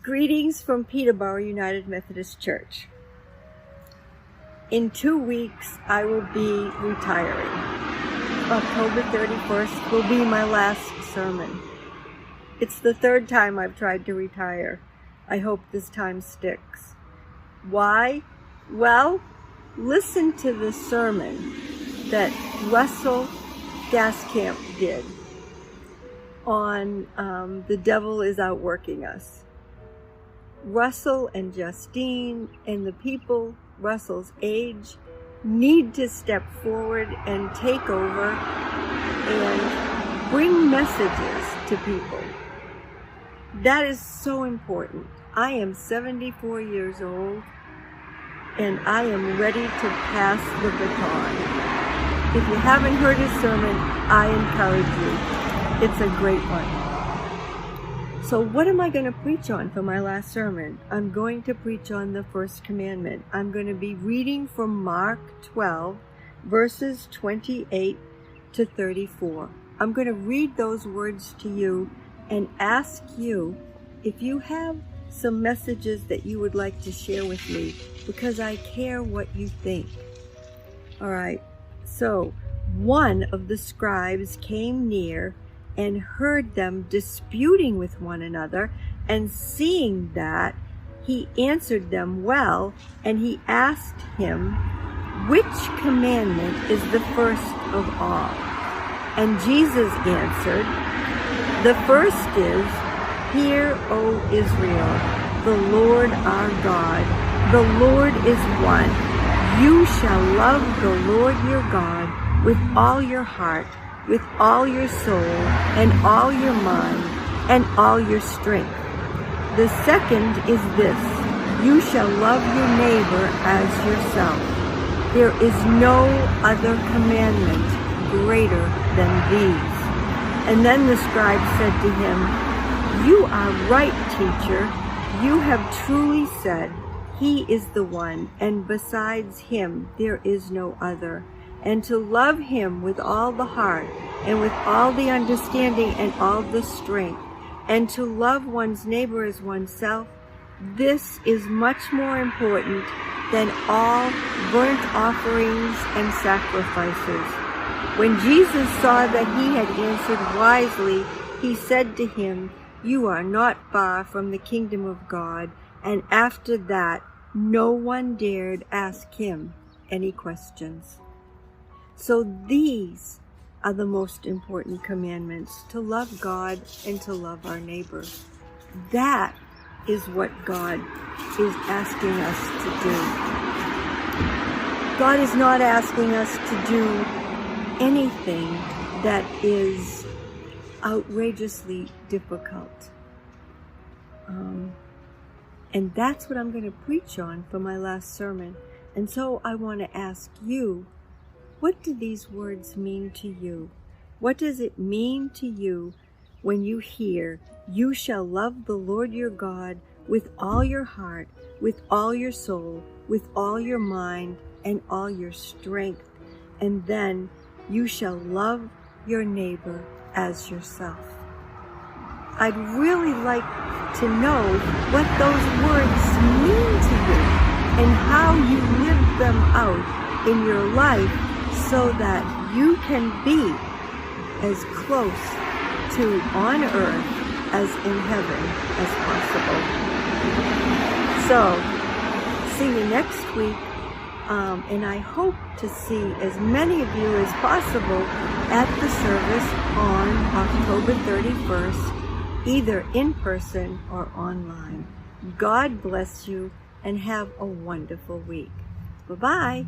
Greetings from Peterborough United Methodist Church. In 2 weeks, I will be retiring. October 31st will be my last sermon. It's the third time I've tried to retire. I hope this time sticks. Why? Well, listen to the sermon that Russell Gascamp did on The Devil is Outworking Us. Russell and Justine and the people Russell's age need to step forward and take over and bring messages to people. That is so important. I am 74 years old and I am ready to pass the baton. If you haven't heard his sermon, I encourage you. It's a great one. So what am I going to preach on for my last sermon? I'm going to preach on the first commandment. I'm going to be reading from Mark 12, verses 28 to 34. I'm going to read those words to you and ask you if you have some messages that you would like to share with me, because I care what you think. All right, so one of the scribes came near and heard them disputing with one another, and seeing that, he answered them well, and he asked him, "Which commandment is the first of all?" And Jesus answered, "The first is, Hear, O Israel, the Lord our God, the Lord is one. You shall love the Lord your God with all your heart, with all your soul, and all your mind, and all your strength. The second is this, you shall love your neighbor as yourself. There is no other commandment greater than these." And then the scribe said to him, "You are right, teacher. You have truly said, He is the one, and besides Him there is no other. And to love Him with all the heart, and with all the understanding and all the strength, and to love one's neighbor as oneself, this is much more important than all burnt offerings and sacrifices." When Jesus saw that he had answered wisely, he said to him, "You are not far from the kingdom of God." And after that, no one dared ask him any questions. So these are the most important commandments, to love God and to love our neighbor. That is what God is asking us to do. God is not asking us to do anything that is outrageously difficult. And that's what I'm going to preach on for my last sermon. And so I want to ask you, what do these words mean to you? What does it mean to you when you hear, "You shall love the Lord your God with all your heart, with all your soul, with all your mind, and all your strength, and then you shall love your neighbor as yourself"? I'd really like to know what those words mean to you and how you live them out in your life, so that you can be as close to on earth as in heaven as possible. So, see you next week, and I hope to see as many of you as possible at the service on October 31st, either in person or online. God bless you and have a wonderful week. Bye-bye.